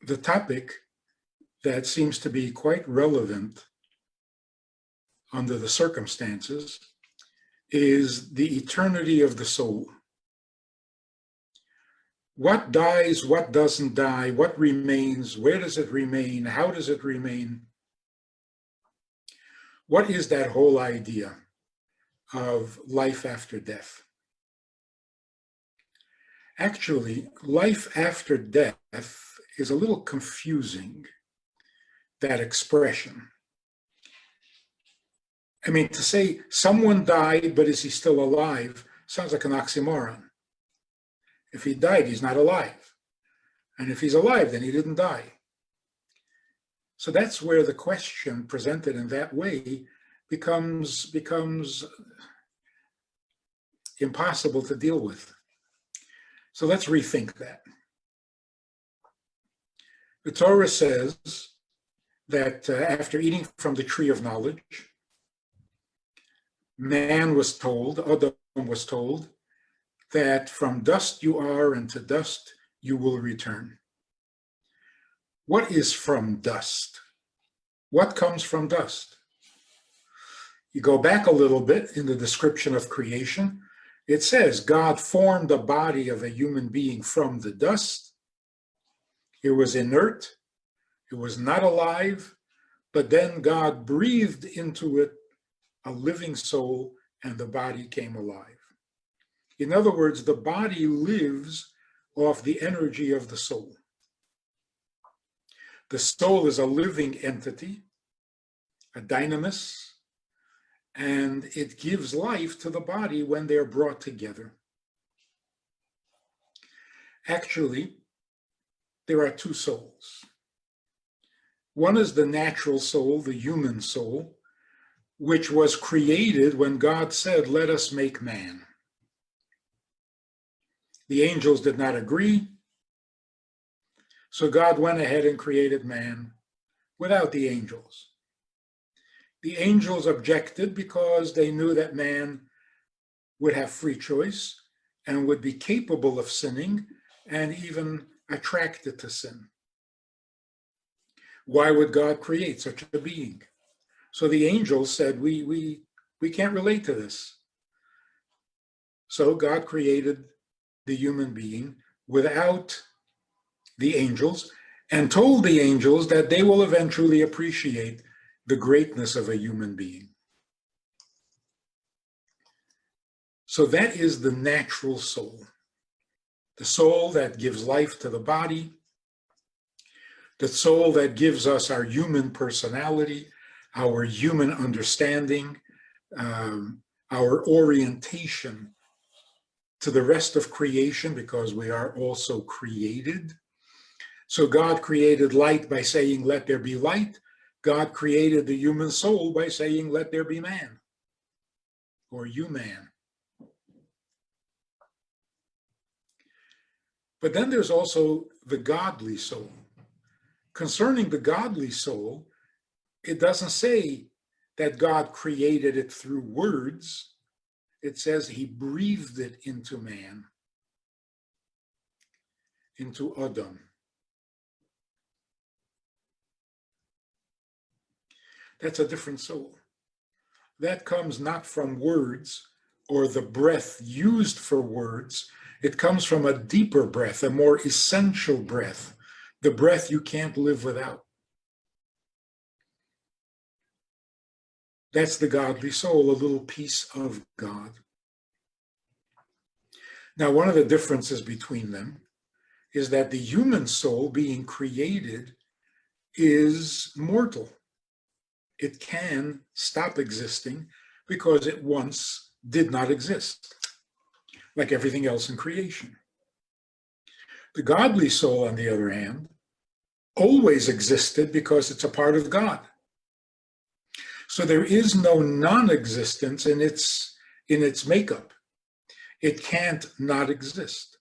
the topic that seems to be quite relevant under the circumstances is the eternity of the soul. What dies, what doesn't die, what remains, where does it remain, how does it remain? What is that whole idea of life after death? Actually, life after death is a little confusing, that expression. I mean, to say someone died, but is he still alive, sounds like an oxymoron. If he died, he's not alive. And if he's alive, then he didn't die. So that's where the question presented in that way becomes impossible to deal with. So let's rethink that. The Torah says that after eating from the tree of knowledge, man was told, Adam was told, that from dust you are and to dust you will return. What is from dust? What comes from dust? You go back a little bit in the description of creation. It says God formed the body of a human being from the dust. It was inert. It was not alive. But then God breathed into it a living soul, and the body came alive. In other words, the body lives off the energy of the soul. The soul is a living entity, a dynamis, and it gives life to the body when they're brought together. Actually, there are two souls. One is the natural soul, the human soul, which was created when God said, "Let us make man." The angels did not agree, so God went ahead and created man without the angels. The angels objected because they knew that man would have free choice and would be capable of sinning and even attracted to sin. Why would God create such a being? So the angels said, we can't relate to this. So God created the human being without the angels and told the angels that they will eventually appreciate the greatness of a human being. So that is the natural soul, the soul that gives life to the body, the soul that gives us our human personality, our human understanding, our orientation to the rest of creation, because we are also created. So God created light by saying, "Let there be light." God created the human soul by saying, "Let there be man," or "you man." But then there's also the godly soul. Concerning the godly soul, it doesn't say that God created it through words. It says he breathed it into man, into Adam. That's a different soul. That comes not from words or the breath used for words. It comes from a deeper breath, a more essential breath, the breath you can't live without. That's the godly soul, a little piece of God. Now, one of the differences between them is that the human soul being created is mortal. It can stop existing because it once did not exist, like everything else in creation. The godly soul, on the other hand, always existed because it's a part of God. So there is no non-existence in its makeup. It can't not exist.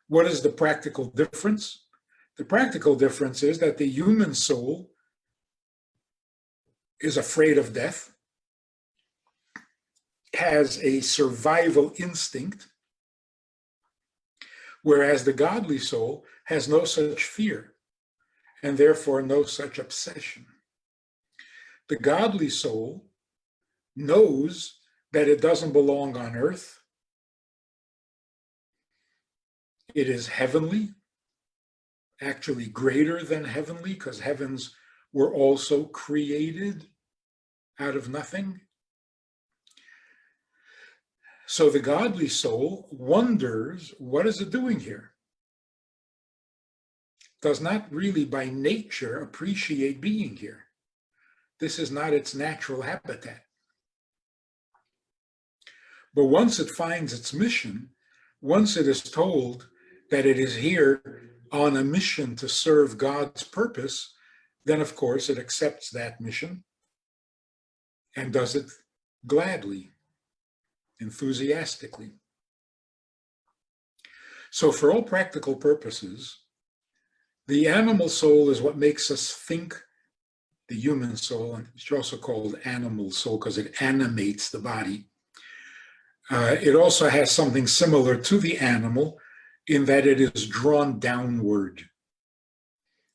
What is the practical difference? The practical difference is that the human soul is afraid of death, has a survival instinct, whereas the godly soul has no such fear. and therefore no such obsession. The godly soul knows that it doesn't belong on earth. It is heavenly, actually greater than heavenly, because heavens were also created out of nothing. So the godly soul wonders, what is it doing here? Does not really by nature appreciate being here. This is not its natural habitat. But once it finds its mission, once it is told that it is here on a mission to serve God's purpose, then of course it accepts that mission and does it gladly, enthusiastically. So for all practical purposes, the animal soul is what makes us think. The human soul, and it's also called animal soul because it animates the body. It also has something similar to the animal in that it is drawn downward.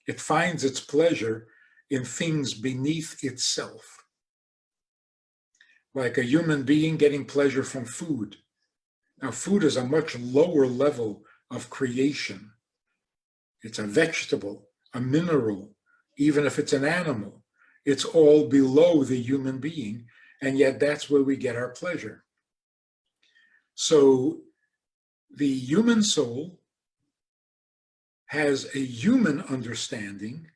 It finds its pleasure in things beneath itself. Like a human being getting pleasure from food. Now, food is a much lower level of creation. It's a vegetable, a mineral, even if it's an animal. It's all below the human being, and yet that's where we get our pleasure. So the human soul has a human understanding,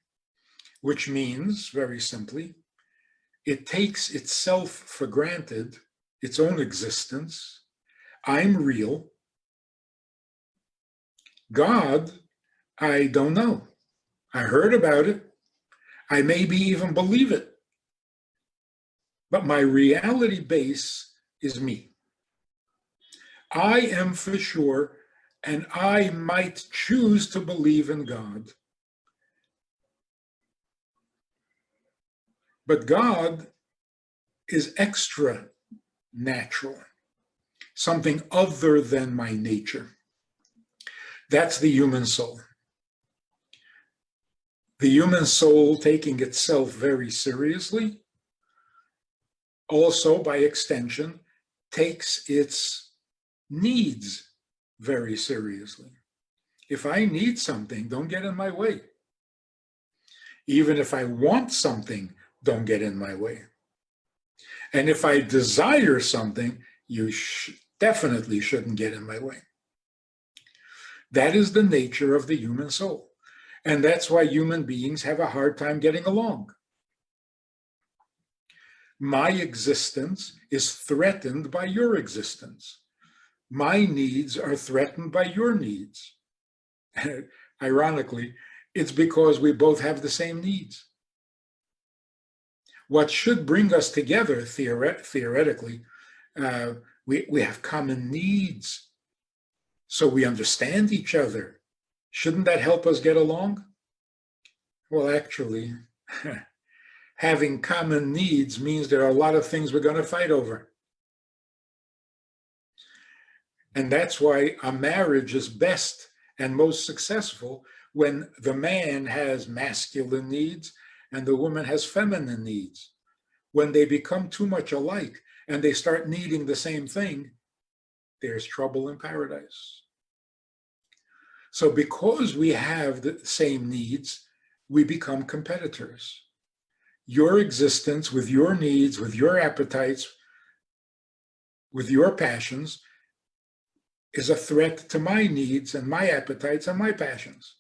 which means, very simply, it takes itself for granted, its own existence. I'm real. God, I don't know. I heard about it. I maybe even believe it. But my reality base is me. I am for sure, and I might choose to believe in God. But God is extra natural, something other than my nature. That's the human soul. The human soul taking itself very seriously, also by extension, takes its needs very seriously. If I need something, don't get in my way. Even if I want something, don't get in my way. And if I desire something, you definitely shouldn't get in my way. That is the nature of the human soul. And that's why human beings have a hard time getting along. My existence is threatened by your existence. My needs are threatened by your needs. Ironically, it's because we both have the same needs. What should bring us together, theoretically, we have common needs, so we understand each other. Shouldn't that help us get along? Well, actually, having common needs means there are a lot of things we're going to fight over. And that's why a marriage is best and most successful when the man has masculine needs and the woman has feminine needs. When they become too much alike and they start needing the same thing, there's trouble in paradise. So because we have the same needs, we become competitors. Your existence with your needs, with your appetites, with your passions is a threat to my needs and my appetites and my passions.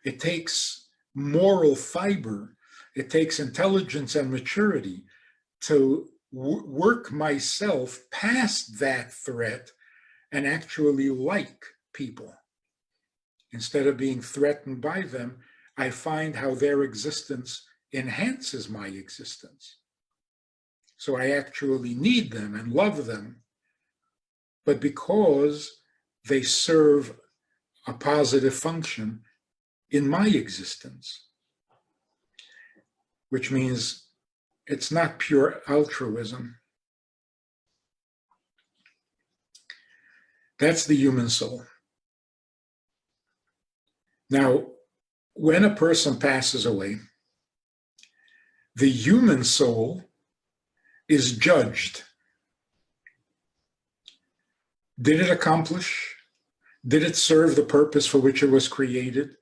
It takes moral fiber, it takes intelligence and maturity to work myself past that threat and actually like people. Instead of being threatened by them, I find how their existence enhances my existence. So I actually need them and love them, but because they serve a positive function in my existence, which means it's not pure altruism. That's the human soul. Now, when a person passes away, the human soul is judged. Did it accomplish? Did it serve the purpose for which it was created?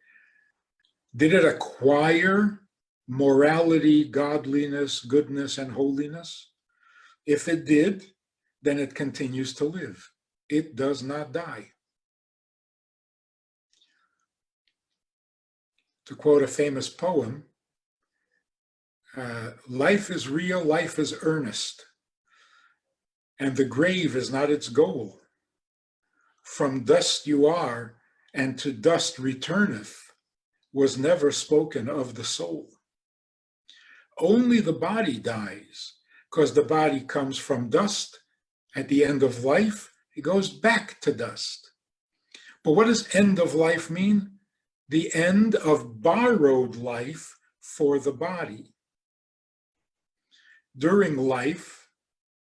Did it acquire morality, godliness, goodness, and holiness? If it did, then it continues to live. It does not die. To quote a famous poem, life is real, life is earnest, and the grave is not its goal. From dust you are, and to dust returneth, was never spoken of the soul. Only the body dies, because the body comes from dust. At the end of life, it goes back to dust. But what does end of life mean? The end of borrowed life for the body. During life,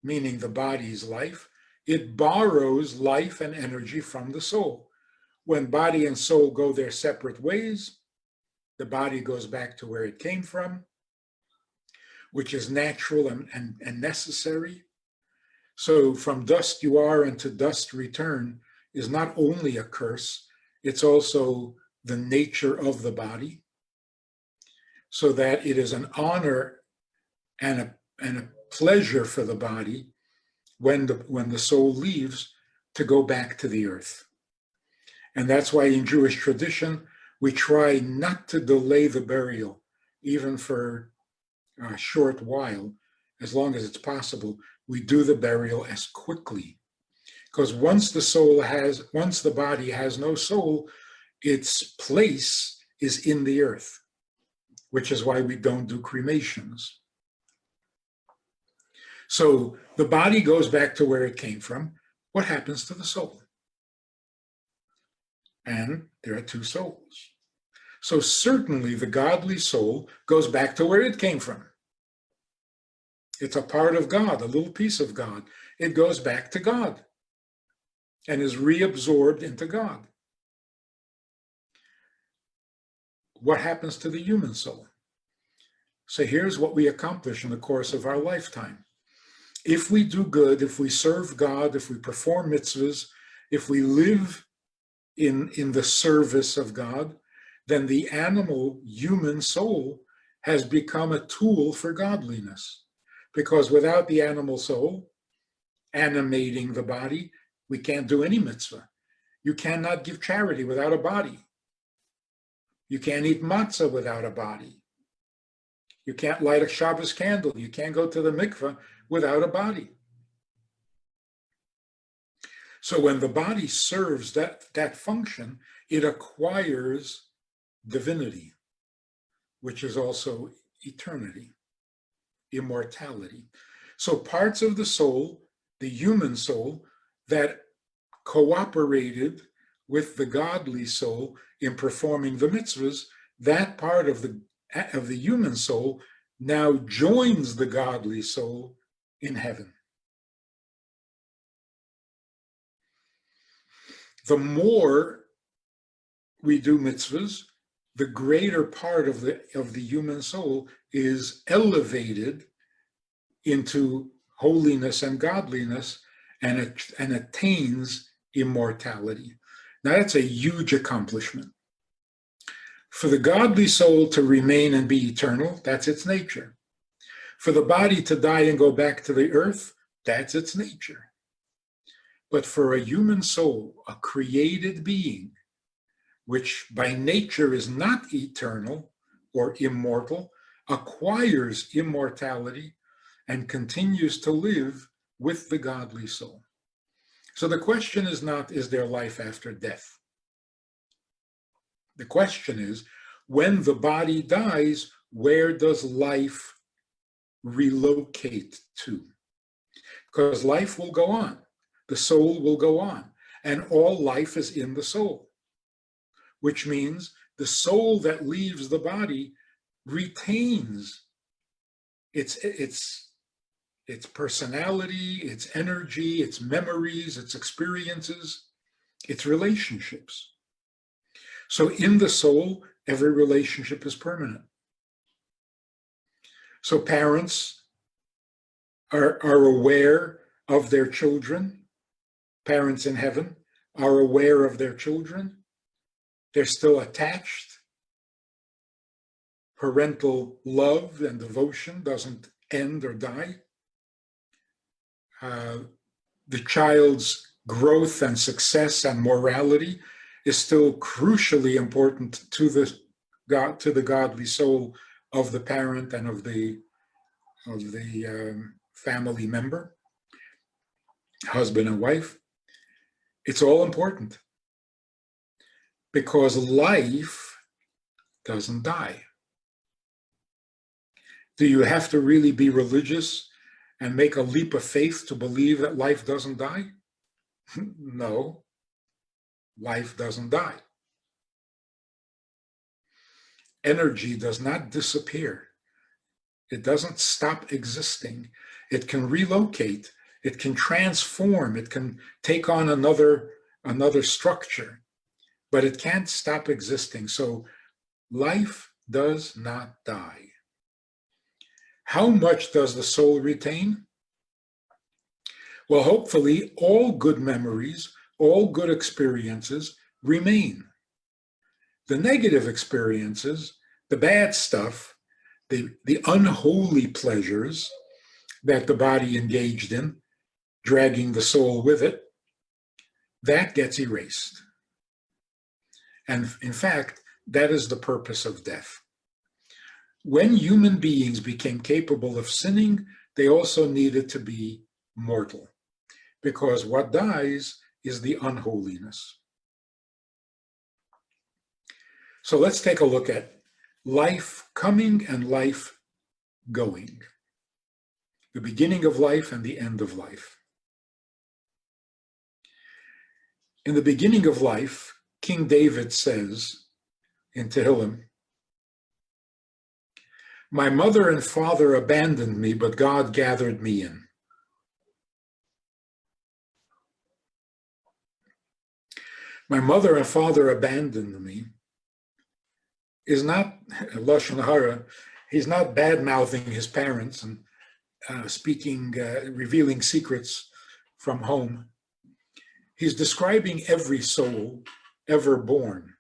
meaning the body's life, it borrows life and energy from the soul. When body and soul go their separate ways, the body goes back to where it came from, which is natural and necessary. So from dust you are and to dust return is not only a curse, it's also the nature of the body, so that it is an honor and a pleasure for the body when the soul leaves to go back to the earth. And that's why in Jewish tradition, we try not to delay the burial, even for a short while, as long as it's possible. We do the burial as quickly. Because once the body has no soul, its place is in the earth, which is why we don't do cremations. So the body goes back to where it came from. What happens to the soul? And there are two souls. So certainly the godly soul goes back to where it came from. It's a part of God, a little piece of God. It goes back to God and is reabsorbed into God. What happens to the human soul? So here's what we accomplish in the course of our lifetime. If we do good, if we serve God, if we perform mitzvahs, if we live in the service of God, then the animal human soul has become a tool for godliness. Because without the animal soul animating the body, we can't do any mitzvah. You cannot give charity without a body. You can't eat matzah without a body. You can't light a Shabbos candle. You can't go to the mikveh without a body. So when the body serves that function, it acquires divinity, which is also eternity, immortality. So parts of the soul, the human soul, that cooperated with the godly soul in performing the mitzvahs, that part of the human soul now joins the godly soul in heaven. The more we do mitzvahs, the greater part of the human soul is elevated into holiness and godliness and attains immortality. Now that's a huge accomplishment. For the godly soul to remain and be eternal, that's its nature. For the body to die and go back to the earth, that's its nature. But for a human soul, a created being, which by nature is not eternal or immortal, acquires immortality and continues to live with the godly soul. So the question is not, is there life after death? The question is, when the body dies, where does life relocate to? Because life will go on. The soul will go on. And all life is in the soul, which means the soul that leaves the body retains its personality, its energy, its memories, its experiences, its relationships. So in the soul, every relationship is permanent. So parents are aware of their children. Parents in heaven are aware of their children. They're still attached. Parental love and devotion doesn't end or die. The child's growth and success and morality is still crucially important to the godly soul of the parent and of the family member, husband and wife. It's all important because life doesn't die. Do you have to really be religious and make a leap of faith to believe that life doesn't die? No, life doesn't die. Energy does not disappear. It doesn't stop existing. It can relocate. It can transform. It can take on another structure, but it can't stop existing. So life does not die. How much does the soul retain? Well, hopefully all good memories, all good experiences remain. The negative experiences, the bad stuff, the unholy pleasures that the body engaged in, dragging the soul with it, that gets erased. And in fact, that is the purpose of death. When human beings became capable of sinning, they also needed to be mortal, because what dies is the unholiness. So let's take a look at life coming and life going, the beginning of life and the end of life. In the beginning of life, King David says in Tehillim, "My mother and father abandoned me, but God gathered me in." My mother and father abandoned me is not Lashon Hara. He's not bad-mouthing his parents and revealing secrets from home. He's describing every soul ever born.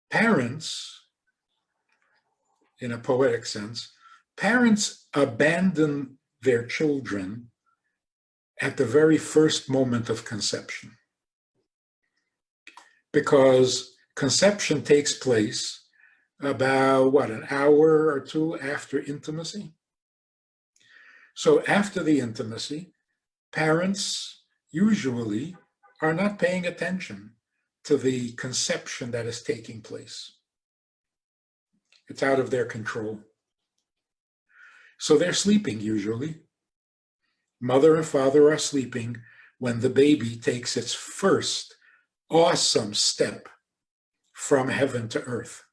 Parents, in a poetic sense, parents abandon their children at the very first moment of conception, because conception takes place about, an hour or two after intimacy. So after the intimacy, parents usually are not paying attention to the conception that is taking place. It's out of their control. So they're sleeping usually. Mother and father are sleeping when the baby takes its first awesome step from heaven to earth.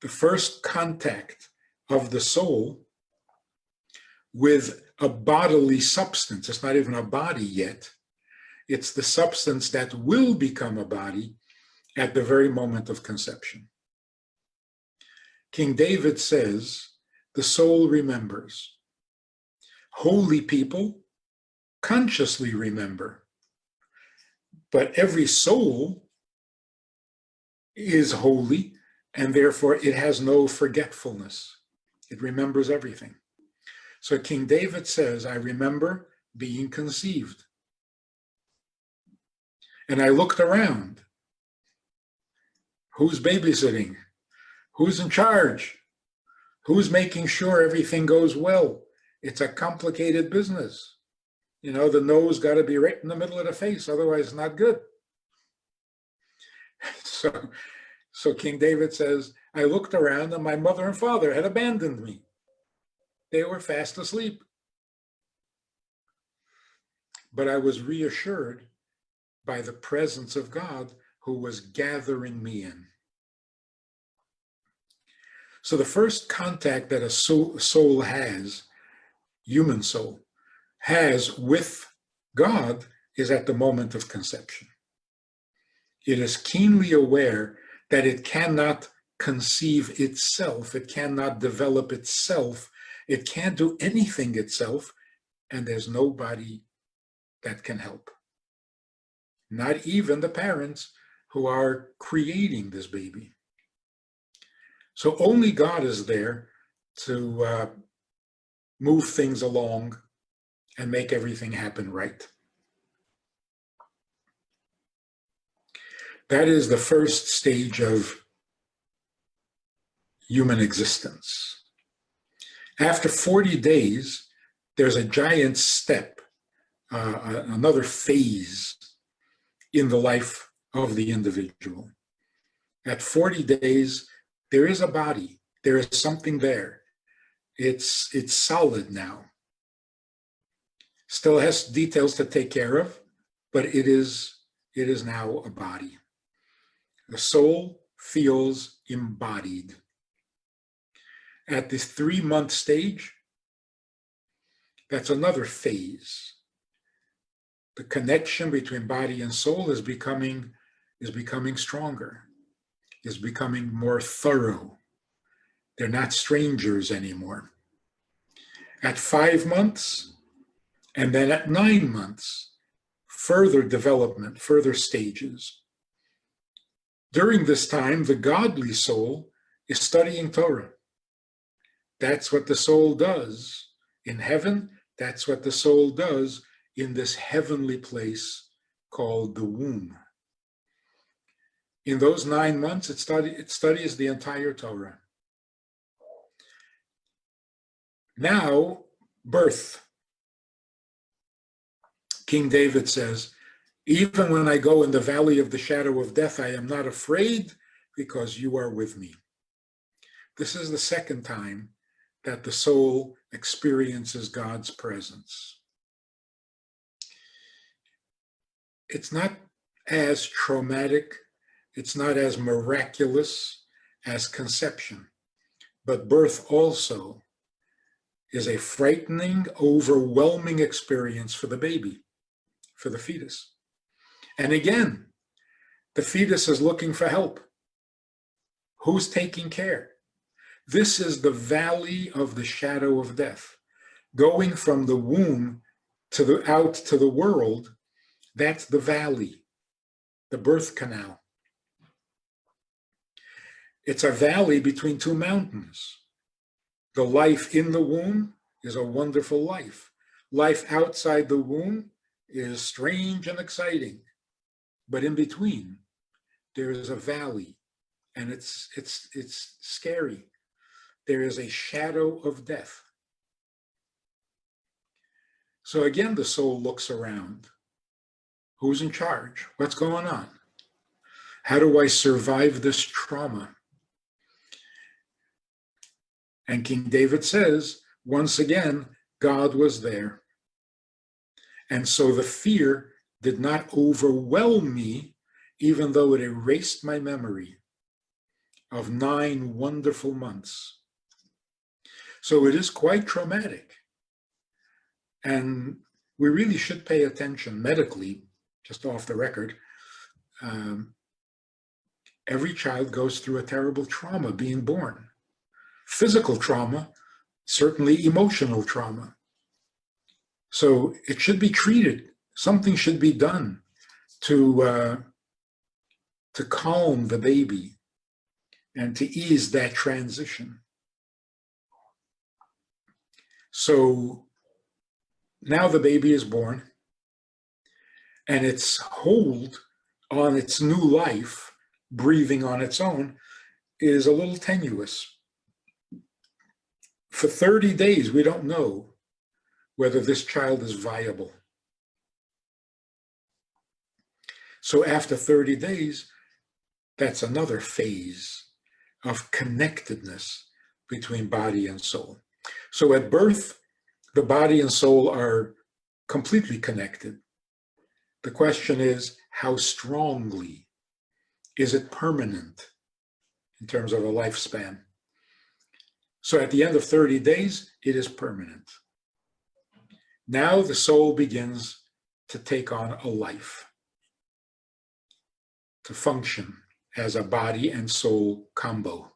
The first contact of the soul with a bodily substance. It's not even a body yet. It's the substance that will become a body at the very moment of conception. King David says, the soul remembers. Holy people consciously remember. But every soul is holy, and therefore it has no forgetfulness. It remembers everything. So King David says, I remember being conceived. And I looked around. Who's babysitting? Who's in charge? Who's making sure everything goes well? It's a complicated business. You know, the nose got to be right in the middle of the face, otherwise it's not good. So King David says, I looked around and my mother and father had abandoned me. They were fast asleep. But I was reassured by the presence of God who was gathering me in. So the first contact that a soul has, human soul, has with God is at the moment of conception. It is keenly aware that it cannot conceive itself, it cannot develop itself, it can't do anything itself, and there's nobody that can help. Not even the parents who are creating this baby. So only God is there to move things along and make everything happen right. That is the first stage of human existence. After 40 days, there's a giant step, another phase in the life of the individual. At 40 days, there is a body, there is something there. It's solid now. Still has details to take care of, but it is now a body. The soul feels embodied. At this 3-month stage, that's another phase. The connection between body and soul is becoming stronger, is becoming more thorough. They're not strangers anymore. At 5 months, and then at 9 months, further development, further stages. During this time, the godly soul is studying Torah. That's what the soul does in heaven. That's what the soul does in this heavenly place called the womb. In those 9 months, it studies the entire Torah. Now, birth. King David says, even when I go in the valley of the shadow of death, I am not afraid because you are with me. This is the second time that the soul experiences God's presence. It's not as traumatic, it's not as miraculous as conception, but birth also is a frightening, overwhelming experience for the baby, for the fetus. And again, the fetus is looking for help. Who's taking care? This is the valley of the shadow of death. Going from the womb out to the world, that's the valley, the birth canal. It's a valley between two mountains. The life in the womb is a wonderful life. Life outside the womb is strange and exciting. But in between, there is a valley, and it's scary. There is a shadow of death. So again, the soul looks around. Who's in charge? What's going on? How do I survive this trauma? And King David says, once again, God was there. And so the fear did not overwhelm me, even though it erased my memory of 9 wonderful months. So it is quite traumatic. And we really should pay attention medically, just off the record. Every child goes through a terrible trauma being born. Physical trauma, certainly emotional trauma. So it should be treated. Something should be done to calm the baby and to ease that transition. So now the baby is born, and its hold on its new life, breathing on its own, is a little tenuous. For 30 days, we don't know whether this child is viable. So after 30 days, that's another phase of connectedness between body and soul. So at birth, the body and soul are completely connected. The question is, how strongly? Is it permanent in terms of a lifespan? So at the end of 30 days, it is permanent. Now the soul begins to take on a life, to function as a body and soul combo.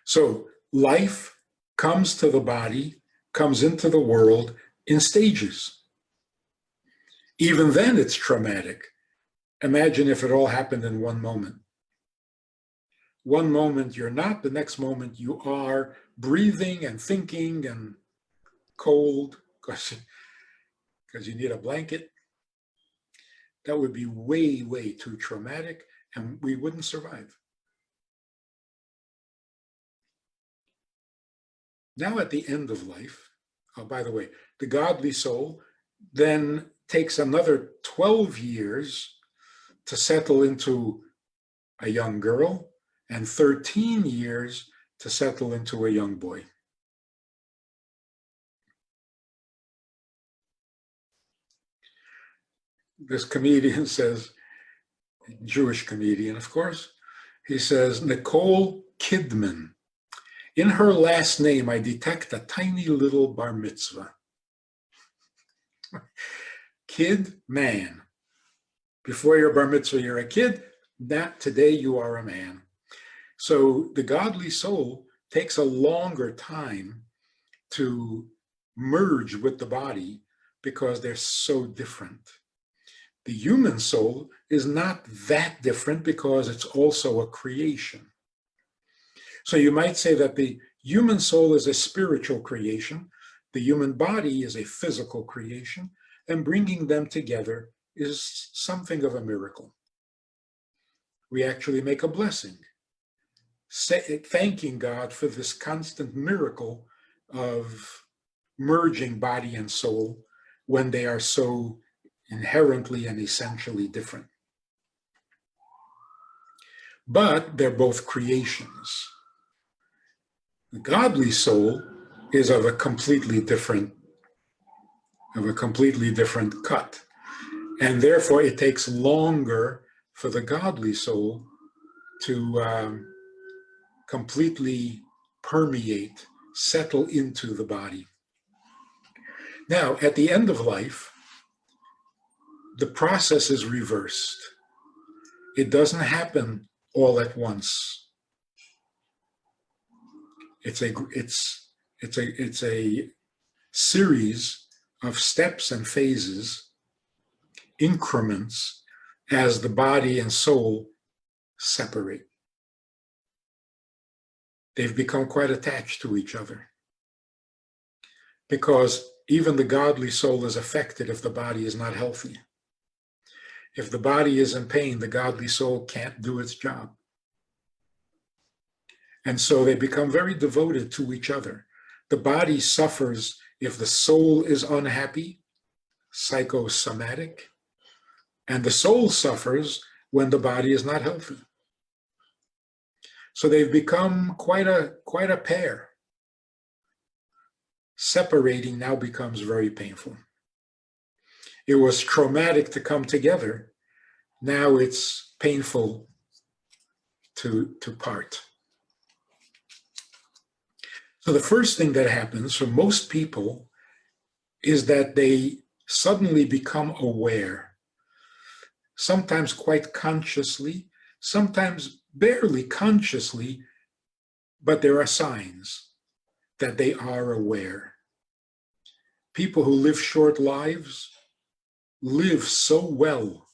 So life comes to the body, comes into the world in stages. Even then it's traumatic. Imagine if it all happened in one moment. One moment you're not, the next moment you are breathing and thinking and cold because you need a blanket. That would be way, way too traumatic, and we wouldn't survive. Now at the end of life, oh, by the way, the godly soul then takes another 12 years to settle into a young girl and 13 years to settle into a young boy. This comedian says, Jewish comedian, of course, he says, Nicole Kidman. In her last name, I detect a tiny little bar mitzvah. Kid, man. Before your bar mitzvah, you're a kid. That today you are a man. So the godly soul takes a longer time to merge with the body because they're so different. The human soul is not that different because it's also a creation. So you might say that the human soul is a spiritual creation, the human body is a physical creation, and bringing them together is something of a miracle. We actually make a blessing, thanking God for this constant miracle of merging body and soul when they are so inherently and essentially different. But they're both creations. The godly soul is of a completely different cut. And therefore it takes longer for the godly soul to completely permeate, settle into the body. Now, at the end of life, the process is reversed. It doesn't happen all at once. It's a series of steps and phases, increments, as the body and soul separate. They've become quite attached to each other because even the godly soul is affected if the body is not healthy. If the body is in pain, the godly soul can't do its job. And so they become very devoted to each other. The body suffers if the soul is unhappy, psychosomatic, and the soul suffers when the body is not healthy. So they've become quite a pair. Separating now becomes very painful. It was traumatic to come together. Now it's painful to part. So the first thing that happens for most people is that they suddenly become aware, sometimes quite consciously, sometimes barely consciously, but there are signs that they are aware. People who live short lives live so well.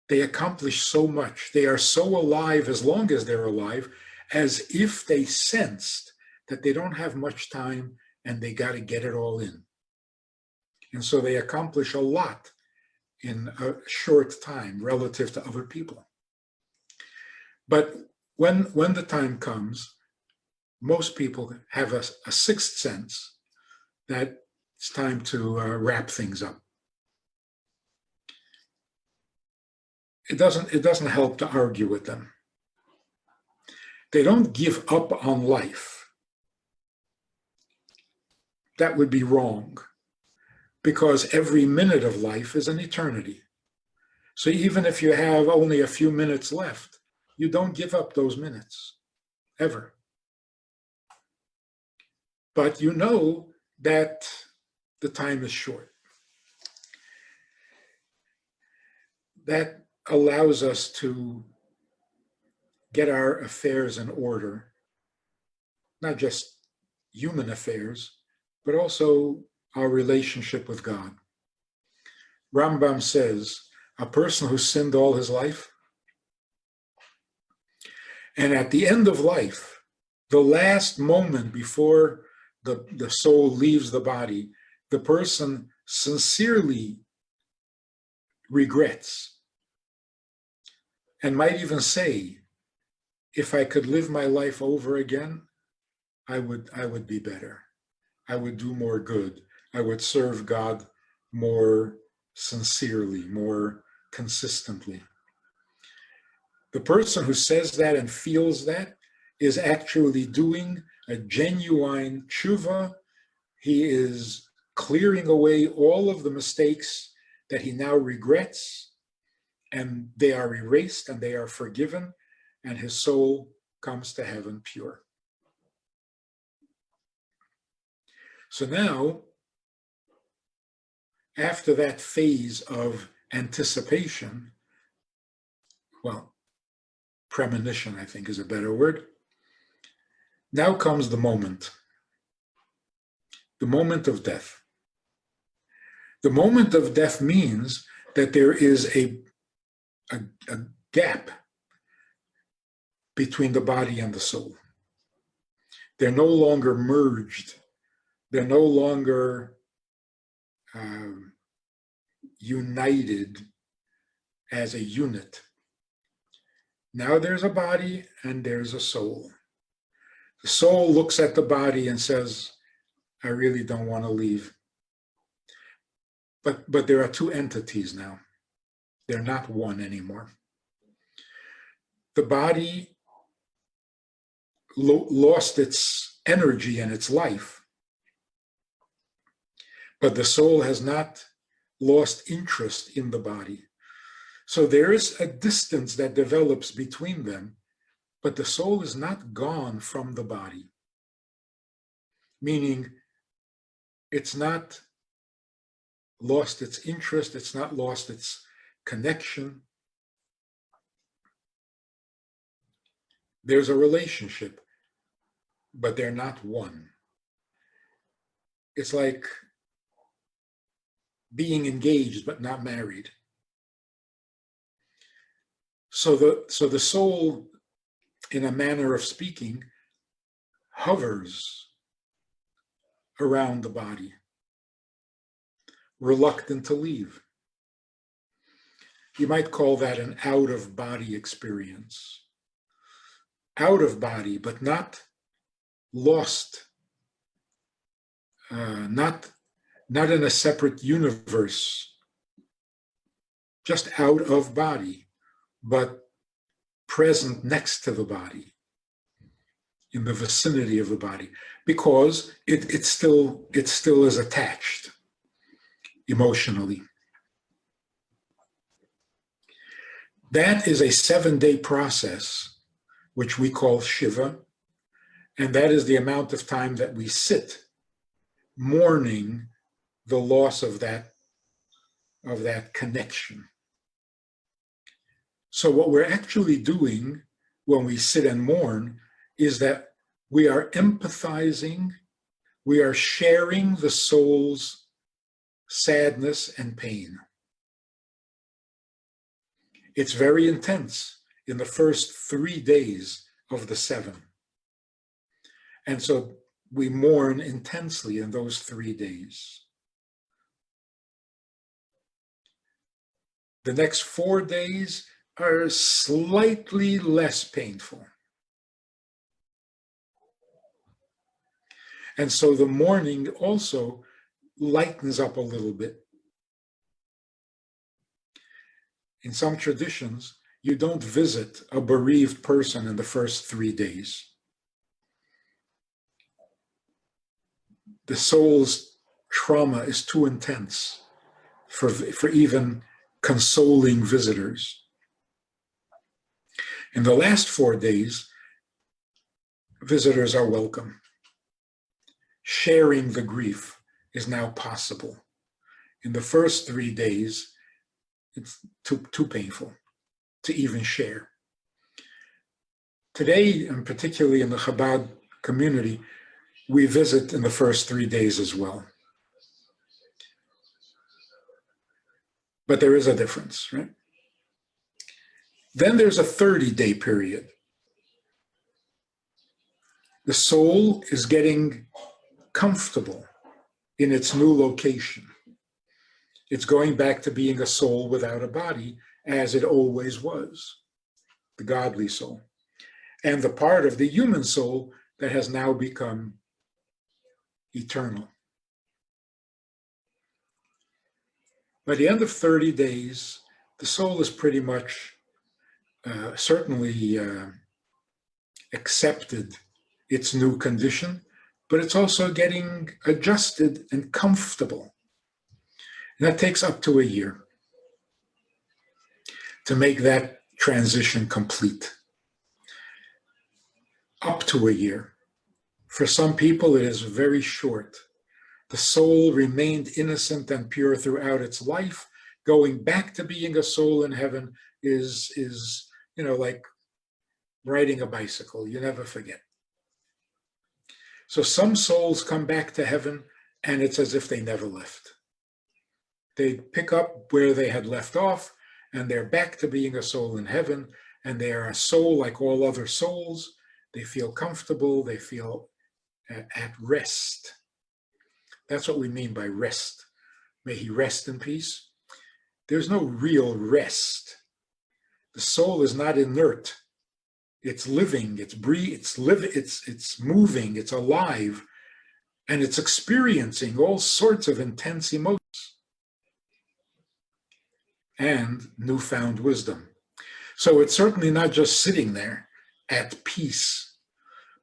They accomplish so much. They are so alive as long as they're alive, as if they sensed that they don't have much time and they got to get it all in. And so they accomplish a lot in a short time relative to other people. But when the time comes, most people have a sixth sense that it's time to wrap things up. It doesn't help to argue with them. They don't give up on life. That would be wrong, because every minute of life is an eternity. So even if you have only a few minutes left, you don't give up those minutes, ever. But you know that the time is short. that allows us to get our affairs in order, not just human affairs, but also our relationship with God. Rambam says, a person who sinned all his life, and at the end of life, the last moment before the soul leaves the body, the person sincerely regrets and might even say, if I could live my life over again, I would be better. I would do more good. I would serve God more sincerely, more consistently. The person who says that and feels that is actually doing a genuine tshuva. He is clearing away all of the mistakes that he now regrets, and they are erased and they are forgiven, and his soul comes to heaven pure. So now, after that phase of anticipation, well, premonition, I think, is a better word. Now comes the moment of death. The moment of death means that there is a gap between the body and the soul. They're no longer merged. They're no longer united as a unit. Now there's a body and there's a soul. The soul looks at the body and says, I really don't want to leave. But there are two entities now. They're not one anymore. The body lost its energy and its life, but the soul has not lost interest in the body. So there is a distance that develops between them, but the soul is not gone from the body. Meaning, it's not lost its interest, it's not lost its connection. There's a relationship, but they're not one. It's like being engaged but not married. So the soul, in a manner of speaking, hovers around the body, reluctant to leave. You might call that an out-of-body experience. Out of body, but not lost, not in a separate universe, just out of body, but present next to the body, in the vicinity of the body, because it still is attached emotionally. That is a 7-day process, which we call Shiva, and that is the amount of time that we sit mourning the loss of that connection. So what we're actually doing when we sit and mourn is that we are empathizing, we are sharing the soul's sadness and pain. It's very intense in the first 3 days of the 7. And so we mourn intensely in those 3 days. The next 4 days are slightly less painful. And so the mourning also lightens up a little bit. In some traditions, you don't visit a bereaved person in the first 3 days. The soul's trauma is too intense for even consoling visitors. In the last 4 days, visitors are welcome. Sharing the grief is now possible. In the first 3 days, It's too painful to even share. Today, and particularly in the Chabad community, we visit in the first 3 days as well. But there is a difference, right? Then there's a 30-day period. The soul is getting comfortable in its new location. It's going back to being a soul without a body, as it always was, the godly soul, and the part of the human soul that has now become eternal. By the end of 30 days, the soul is pretty much certainly accepted its new condition, but it's also getting adjusted and comfortable. And that takes up to a year to make that transition complete. Up to a year. For some people, it is very short. The soul remained innocent and pure throughout its life. Going back to being a soul in heaven is like riding a bicycle. You never forget. So some souls come back to heaven, and it's as if they never left. They pick up where they had left off, and they're back to being a soul in heaven, and they are a soul like all other souls. They feel comfortable. They feel at rest. That's what we mean by rest. May he rest in peace. There's no real rest. The soul is not inert. It's living, it's moving, it's alive, and it's experiencing all sorts of intense emotions and newfound wisdom. So it's certainly not just sitting there at peace.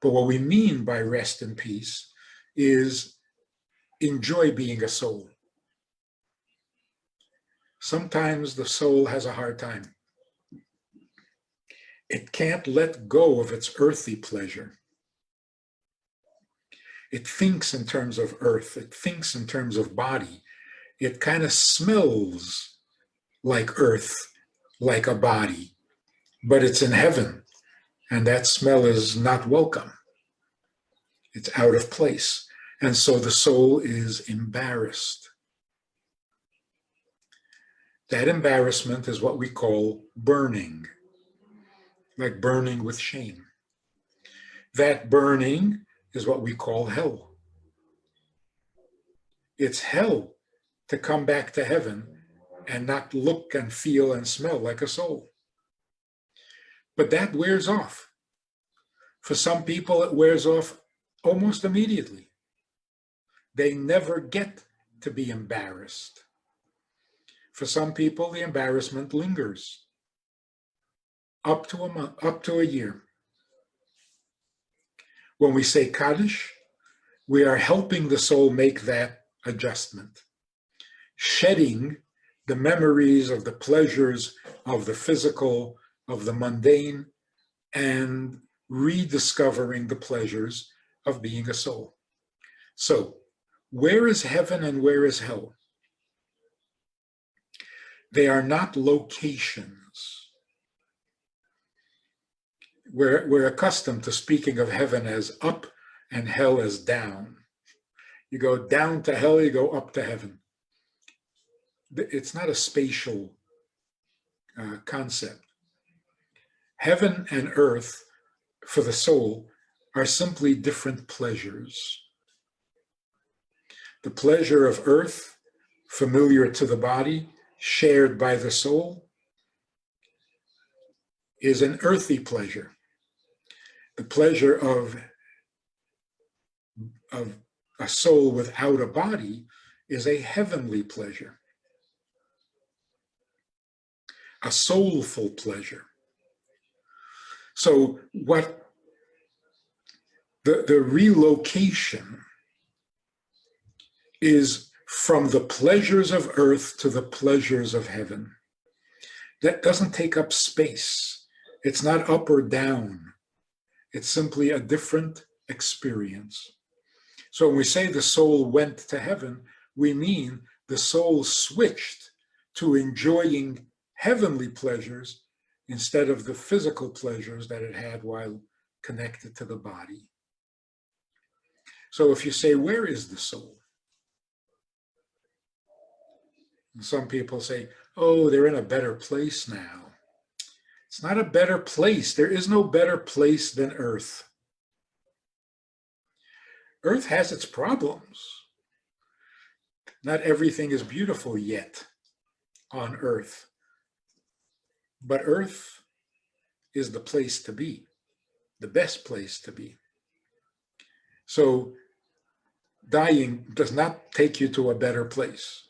But what we mean by rest and peace is enjoy being a soul. Sometimes the soul has a hard time. It can't let go of its earthly pleasure. It thinks in terms of earth. It thinks in terms of body. It kind of smells like earth, like a body, but it's in heaven, and that smell is not welcome. It's out of place. And so the soul is embarrassed. That embarrassment is what we call burning, like burning with shame. That burning is what we call hell. It's hell to come back to heaven and not look and feel and smell like a soul. But that wears off. For some people, it wears off almost immediately. They never get to be embarrassed. For some people, the embarrassment lingers up to a month, up to a year. When we say Kaddish, we are helping the soul make that adjustment, shedding the memories of the pleasures of the physical, of the mundane, and rediscovering the pleasures of being a soul. So, where is heaven and where is hell? They are not locations. We're accustomed to speaking of heaven as up and hell as down. You go down to hell, you go up to heaven. It's not a spatial concept. Heaven and earth for the soul are simply different pleasures. The pleasure of earth, familiar to the body, shared by the soul, is an earthy pleasure. The pleasure of a soul without a body is a heavenly pleasure, a soulful pleasure. So what the relocation is from the pleasures of earth to the pleasures of heaven. That doesn't take up space. It's not up or down. It's simply a different experience. So when we say the soul went to heaven, we mean the soul switched to enjoying heavenly pleasures instead of the physical pleasures that it had while connected to the body. So if you say, where is the soul? And some people say, oh, they're in a better place now. It's not a better place. There is no better place than earth. Earth has its problems. Not everything is beautiful yet on earth. But earth is the place to be, the best place to be. So dying does not take you to a better place.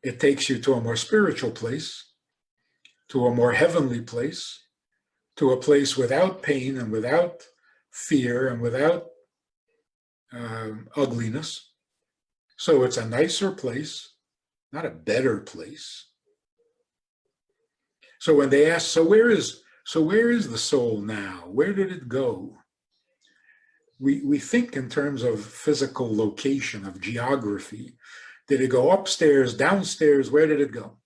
It takes you to a more spiritual place, to a more heavenly place, to a place without pain and without fear and without ugliness. So it's a nicer place, not a better place. So when they ask, so where is the soul now? Where did it go? We think in terms of physical location, of geography. Did it go upstairs, downstairs? Where did it go?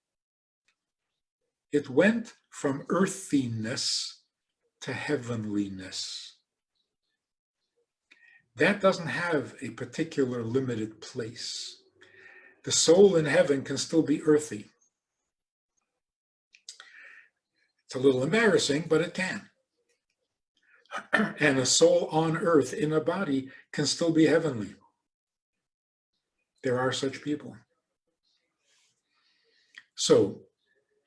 It went from earthiness to heavenliness. That doesn't have a particular limited place. The soul in heaven can still be earthy. It's a little embarrassing, but it can. And a soul on earth in a body can still be heavenly. There are such people. So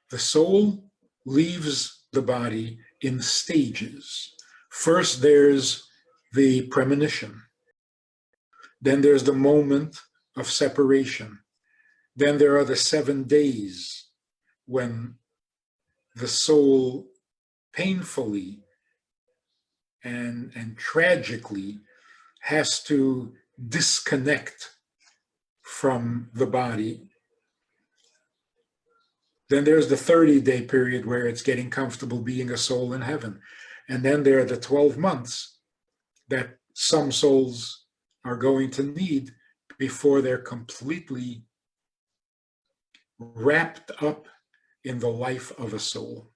the soul leaves the body in stages. First, there's the premonition. Then there's the moment of separation. Then there are the 7 days when the soul painfully and tragically has to disconnect from the body. Then there's the 30-day period where it's getting comfortable being a soul in heaven. And then there are the 12 months that some souls are going to need before they're completely wrapped up in the life of a soul.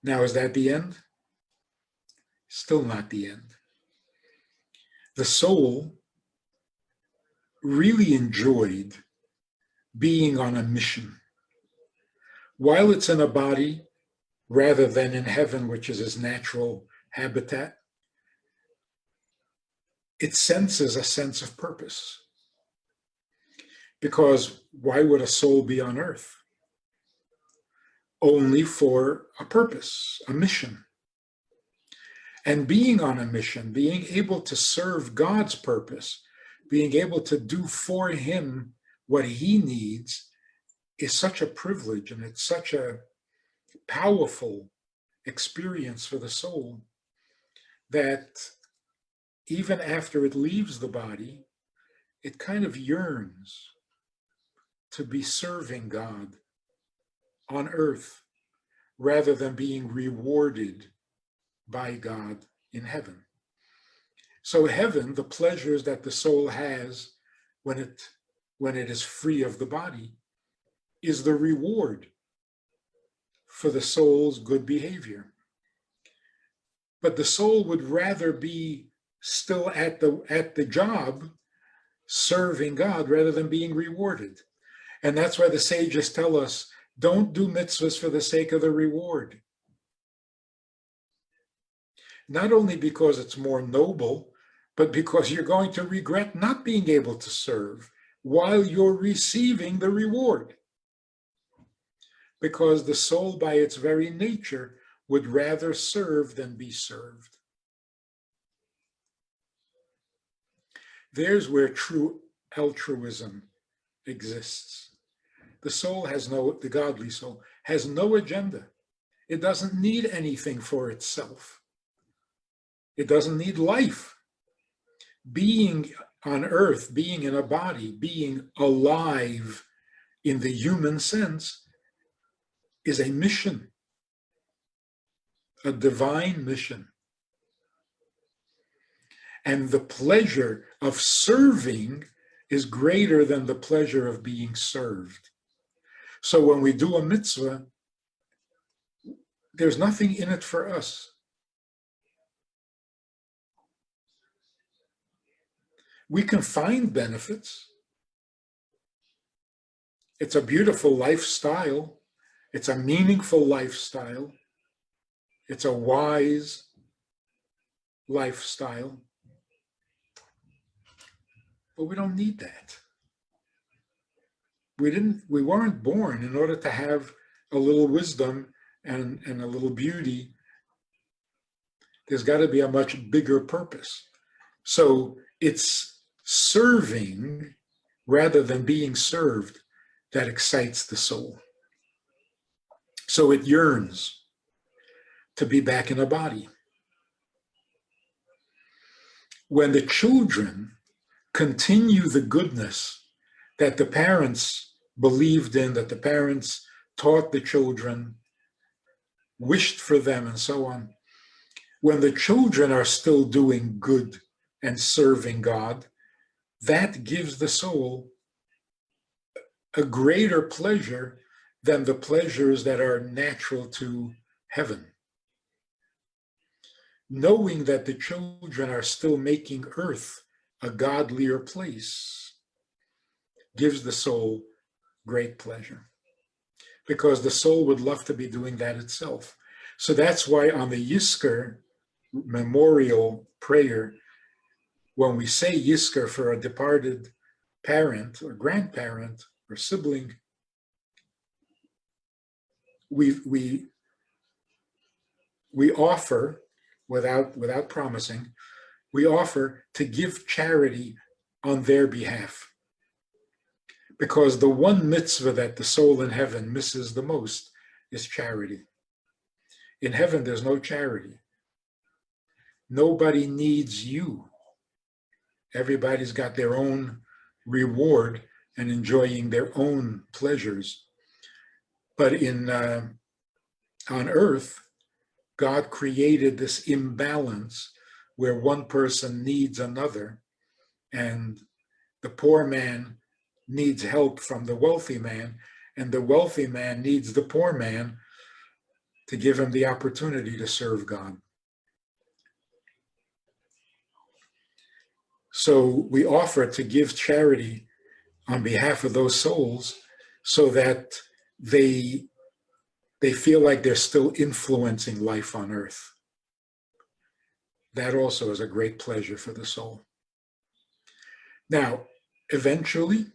Now, is that the end? Still not the end. The soul really enjoyed being on a mission. While it's in a body, rather than in heaven, which is its natural habitat, it senses a sense of purpose. Because why would a soul be on earth? Only for a purpose, a mission. And being on a mission, being able to serve God's purpose, being able to do for him what he needs is such a privilege, and it's such a powerful experience for the soul that even after it leaves the body, it kind of yearns to be serving God on earth rather than being rewarded by God in heaven. So heaven, the pleasures that the soul has when it is free of the body, is the reward for the soul's good behavior. But the soul would rather be still at the job serving God rather than being rewarded. And that's why the sages tell us, don't do mitzvahs for the sake of the reward. Not only because it's more noble, but because you're going to regret not being able to serve while you're receiving the reward. Because the soul, by its very nature, would rather serve than be served. There's where true altruism exists. The godly soul has no agenda. It doesn't need anything for itself. It doesn't need life. Being on earth, being in a body, being alive in the human sense is a mission, a divine mission. And the pleasure of serving is greater than the pleasure of being served. So when we do a mitzvah, there's nothing in it for us. We can find benefits. It's a beautiful lifestyle. It's a meaningful lifestyle. It's a wise lifestyle. But we don't need that. We weren't born in order to have a little wisdom and a little beauty. There's got to be a much bigger purpose. So it's serving rather than being served that excites the soul. So it yearns to be back in a body. When the children continue the goodness that the parents believed in, that the parents taught the children, wished for them, and so on, when the children are still doing good and serving God, that gives the soul a greater pleasure than the pleasures that are natural to heaven. Knowing that the children are still making earth a godlier place gives the soul great pleasure, because the soul would love to be doing that itself. So that's why on the Yizkor memorial prayer, when we say Yizkor for a departed parent or grandparent or sibling, we offer, without promising, we offer to give charity on their behalf. Because the one mitzvah that the soul in heaven misses the most is charity. In heaven, there's no charity. Nobody needs you. Everybody's got their own reward and enjoying their own pleasures. But on earth, God created this imbalance where one person needs another, and the poor man needs help from the wealthy man, and the wealthy man needs the poor man to give him the opportunity to serve God. So we offer to give charity on behalf of those souls so that they feel like they're still influencing life on earth. That also is a great pleasure for the soul. Now, eventually,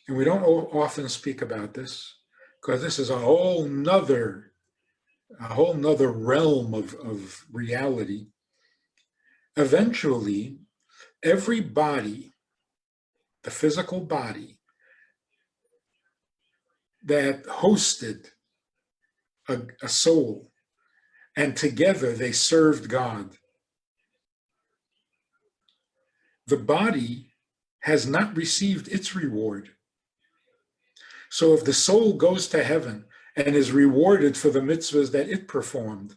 and we don't often speak about this because this is a whole nother realm of reality. Eventually, every body, the physical body that hosted a soul, and together they served God, the body has not received its reward. So if the soul goes to heaven and is rewarded for the mitzvahs that it performed,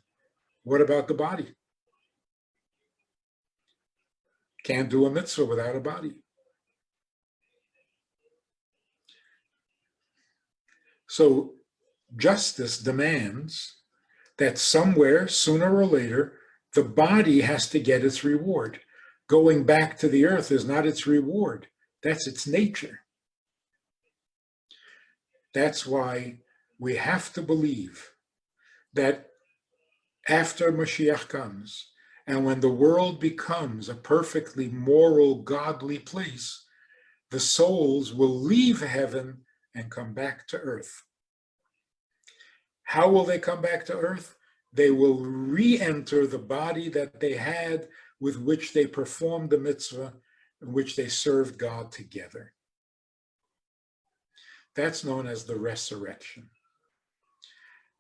what about the body? Can't do a mitzvah without a body. So justice demands that somewhere, sooner or later, the body has to get its reward. Going back to the earth is not its reward. That's its nature. That's why we have to believe that after Mashiach comes, and when the world becomes a perfectly moral, godly place, the souls will leave heaven and come back to earth. How will they come back to earth? They will re-enter the body that they had with which they performed the mitzvah, in which they served God together. That's known as the resurrection.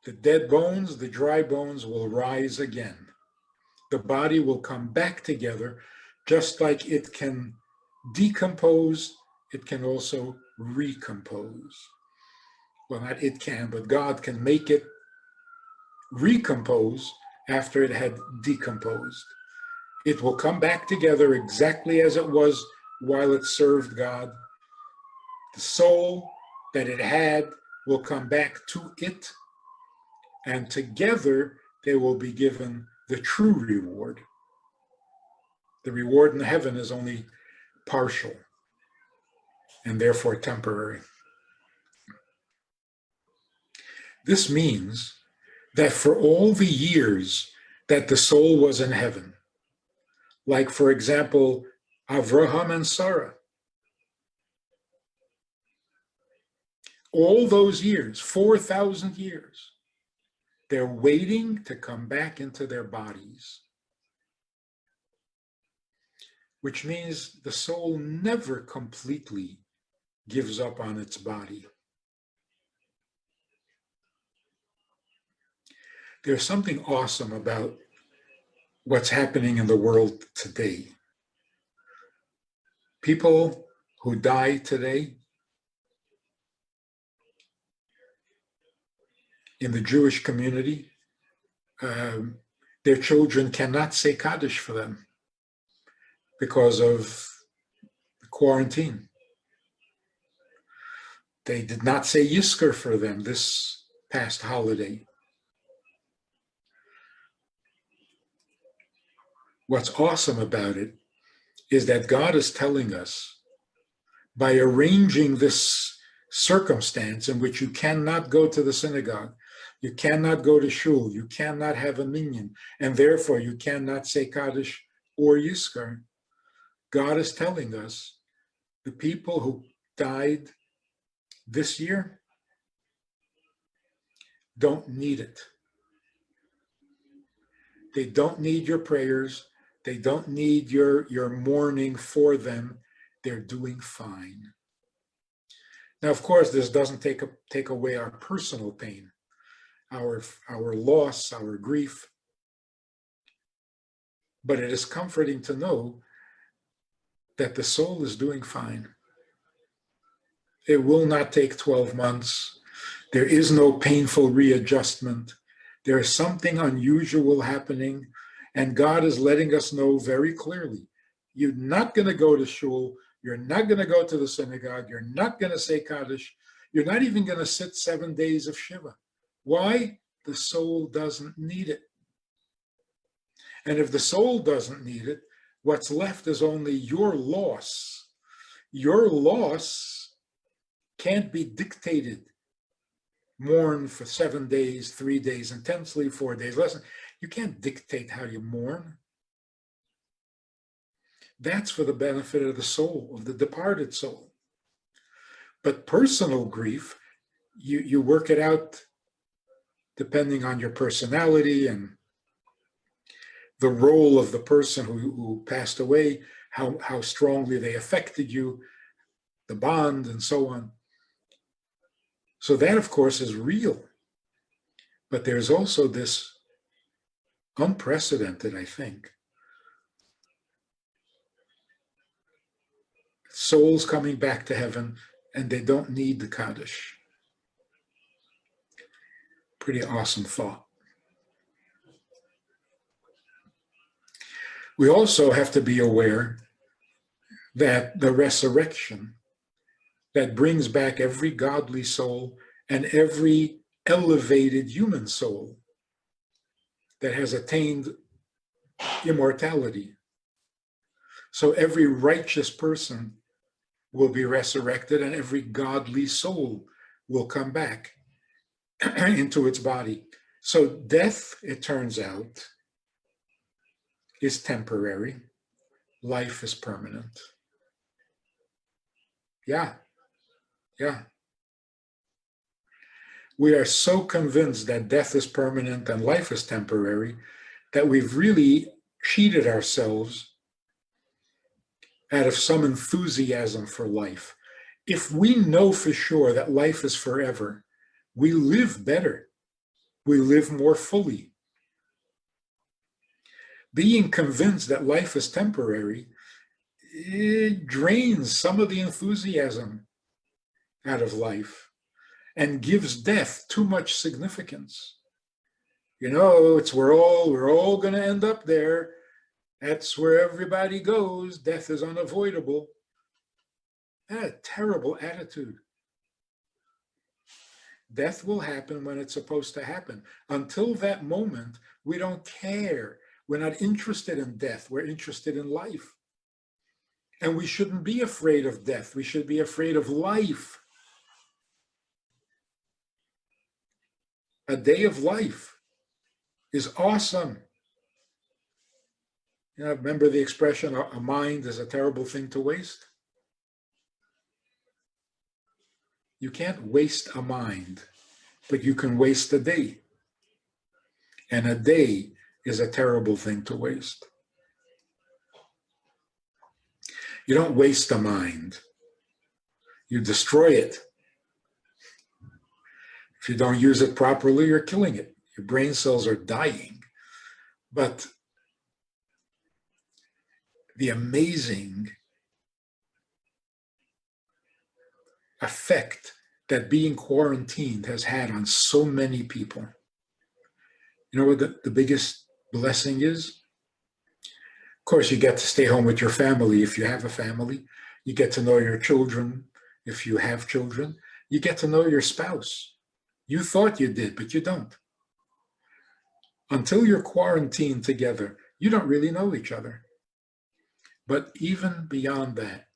The dead bones, the dry bones will rise again. The body will come back together, just like it can decompose, it can also recompose. Well, not it can, but God can make it recompose after it had decomposed. It will come back together exactly as it was while it served God. The soul that it had will come back to it, and together they will be given the true reward. The reward in heaven is only partial and therefore temporary. This means that for all the years that the soul was in heaven, like, for example, Avraham and Sarah, all those years, 4,000 years, they're waiting to come back into their bodies, which means the soul never completely gives up on its body. There's something awesome about what's happening in the world today. People who die today in the Jewish community, their children cannot say Kaddish for them because of the quarantine. They did not say Yizkor for them this past holiday. What's awesome about it is that God is telling us, by arranging this circumstance in which you cannot go to the synagogue, you cannot go to shul, you cannot have a minyan, and therefore you cannot say Kaddish or Yizkor, God is telling us the people who died this year don't need it. They don't need your prayers. They don't need your mourning for them. They're doing fine. Now, of course, this doesn't take away our personal pain, our loss, our grief. But it is comforting to know that the soul is doing fine. It will not take 12 months. There is no painful readjustment. There is something unusual happening, and God is letting us know very clearly, you're not going to go to shul, you're not going to go to the synagogue, you're not going to say Kaddish, you're not even going to sit 7 days of Shiva. Why? The soul doesn't need it. And if the soul doesn't need it, what's left is only your loss. Your loss can't be dictated. Mourn for 7 days, 3 days intensely, 4 days less. You can't dictate how you mourn. That's for the benefit of the soul, of the departed soul. But personal grief, you work it out depending on your personality and the role of the person who passed away, how strongly they affected you, the bond, and so on. So that, of course, is real. But there's also this unprecedented, I think, souls coming back to heaven, and they don't need the Kaddish. Pretty awesome thought. We also have to be aware that the resurrection that brings back every godly soul and every elevated human soul that has attained immortality. So every righteous person will be resurrected and every godly soul will come back into its body. So death, it turns out, is temporary. Life is permanent. Yeah. We are so convinced that death is permanent and life is temporary that we've really cheated ourselves out of some enthusiasm for life. If we know for sure that life is forever, we live better. We live more fully. Being convinced that life is temporary, it drains some of the enthusiasm out of life and gives death too much significance. You know, we're all going to end up there. That's where everybody goes. Death is unavoidable. A terrible attitude. Death will happen when it's supposed to happen. Until that moment, we don't care. We're not interested in death. We're interested in life. And we shouldn't be afraid of death. We should be afraid of life. A day of life is awesome. You know, remember the expression, a mind is a terrible thing to waste? You can't waste a mind, but you can waste a day. And a day is a terrible thing to waste. You don't waste a mind. You destroy it. If you don't use it properly, you're killing it. Your brain cells are dying. But the amazing effect that being quarantined has had on so many people. You know what the biggest blessing is? Of course, you get to stay home with your family if you have a family. You get to know your children if you have children. You get to know your spouse. You thought you did, but you don't. Until you're quarantined together, you don't really know each other. But even beyond that,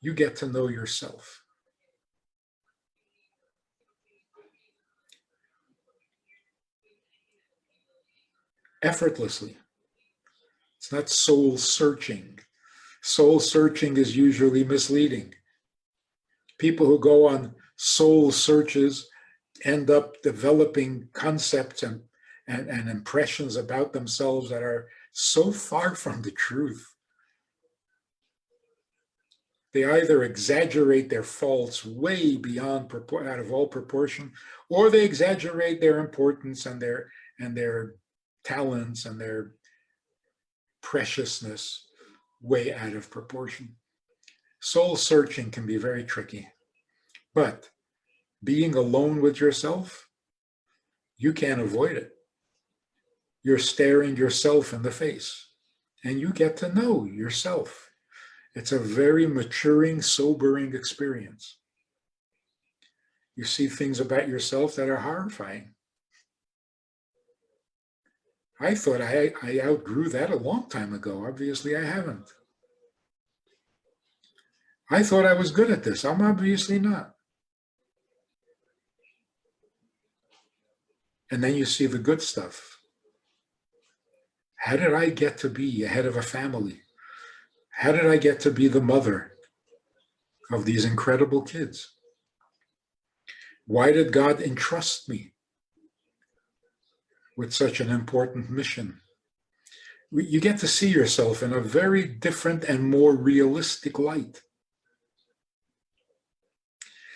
you get to know yourself. Effortlessly. It's not soul searching. Soul searching is usually misleading. People who go on soul searches end up developing concepts and impressions about themselves that are so far from the truth. They either exaggerate their faults way beyond out of all proportion, or they exaggerate their importance and their talents and their preciousness way out of proportion. Soul searching can be very tricky, but being alone with yourself, you can't avoid it. You're staring yourself in the face, and you get to know yourself. It's a very maturing, sobering experience. You see things about yourself that are horrifying. I thought I outgrew that a long time ago. Obviously, I haven't. I thought I was good at this. I'm obviously not. And then you see the good stuff. How did I get to be a head of a family? How did I get to be the mother of these incredible kids? Why did God entrust me with such an important mission? You get to see yourself in a very different and more realistic light.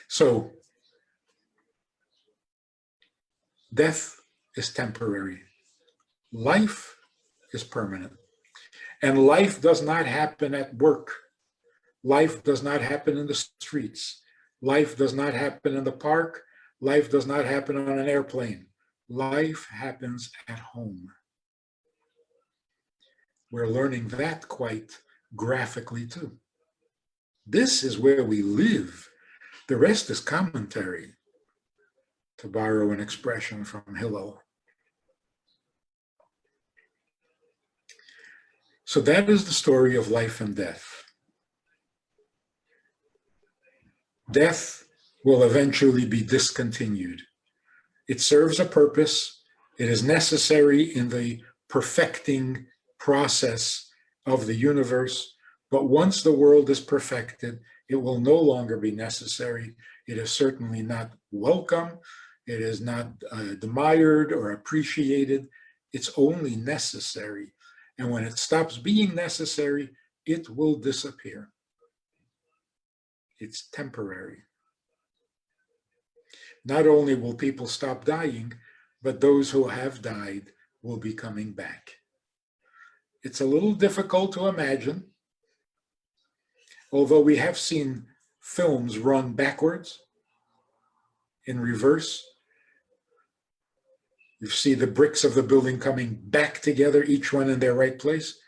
So, death is temporary. Life is permanent. And life does not happen at work. Life does not happen in the streets. Life does not happen in the park. Life does not happen on an airplane. Life happens at home. We're learning that quite graphically too. This is where we live. The rest is commentary, to borrow an expression from Hillel. So that is the story of life and death. Death will eventually be discontinued. It serves a purpose. It is necessary in the perfecting process of the universe. But once the world is perfected, it will no longer be necessary. It is certainly not welcome. It is not admired or appreciated. It's only necessary. And when it stops being necessary, it will disappear. It's temporary. Not only will people stop dying, but those who have died will be coming back. It's a little difficult to imagine, although we have seen films run backwards, in reverse. You see the bricks of the building coming back together, each one in their right place.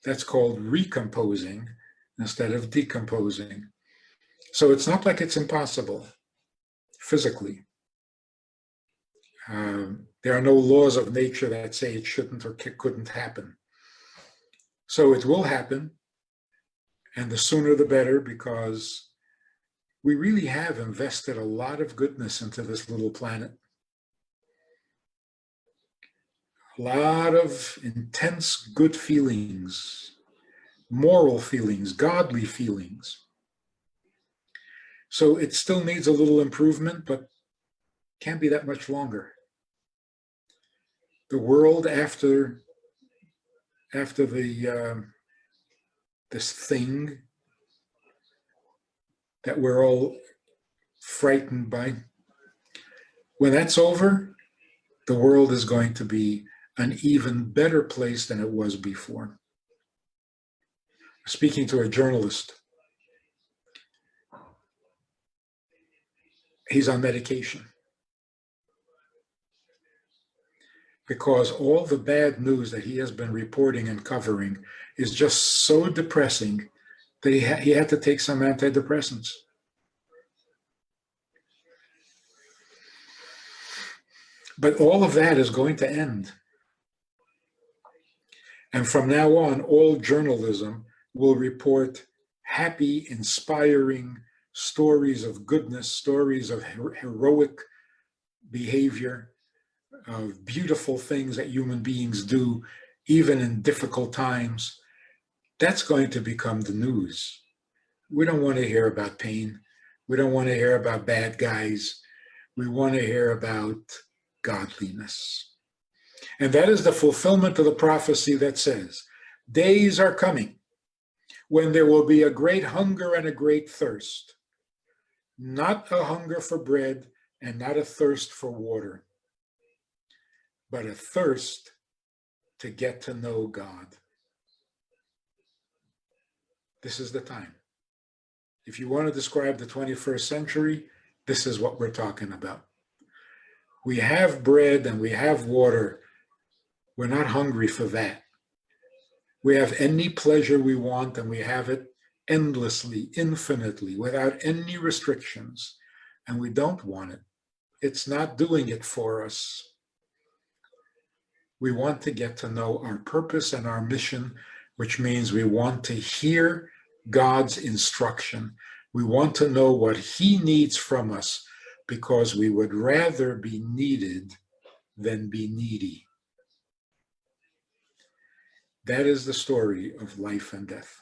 That's called recomposing. instead of decomposing. So it's not like it's impossible physically. There are no laws of nature that say it shouldn't or couldn't happen. So it will happen, and the sooner the better, because we really have invested a lot of goodness into this little planet. A lot of intense good feelings, moral feelings, godly feelings. So it still needs a little improvement, but can't be that much longer. The world after the this thing that we're all frightened by, when that's over, the world is going to be an even better place than it was before. Speaking to a journalist, he's on medication because all the bad news that he has been reporting and covering is just so depressing that he had to take some antidepressants. But all of that is going to end. And from now on, all journalism will report happy, inspiring stories of goodness, stories of heroic behavior, of beautiful things that human beings do, even in difficult times. That's going to become the news. We don't want to hear about pain. We don't want to hear about bad guys. We want to hear about godliness. And that is the fulfillment of the prophecy that says, days are coming when there will be a great hunger and a great thirst, not a hunger for bread and not a thirst for water, but a thirst to get to know God. This is the time. If you want to describe the 21st century, this is what we're talking about. We have bread and we have water. We're not hungry for that. We have any pleasure we want, and we have it endlessly, infinitely, without any restrictions, and we don't want it. It's not doing it for us. We want to get to know our purpose and our mission, which means we want to hear God's instruction. We want to know what He needs from us, because we would rather be needed than be needy. That is the story of life and death.